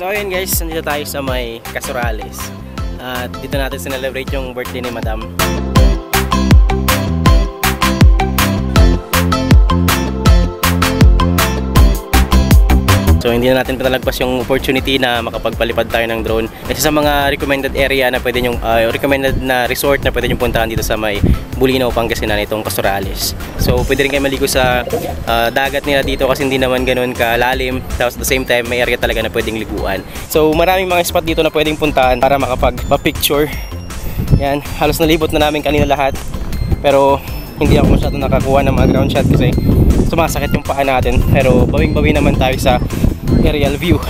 So ayun guys, nandito tayo sa may Casorales. At dito natin sinelebrate yung birthday ni Madam. So hindi na natin patalagpas yung opportunity na makapagpalipad tayo ng drone. Isa sa mga recommended area na pwede yung recommended na resort na pwede yung puntahan dito sa may Bulinaw, Pangasinan, itong Casorales. So pwede rin kayo maligo sa dagat nila dito kasi hindi naman ganoon kalalim. Tapos at the same time may area talaga na pwedeng liguan. So maraming mga spot dito na pwedeng puntahan para makapag-picture. Yan, halos nalibot na namin kanina lahat. Pero hindi ako masyado nakakuha ng mga ground shot kasi sumasakit yung paa natin. Pero bawing-bawi naman tayo sa aerial view.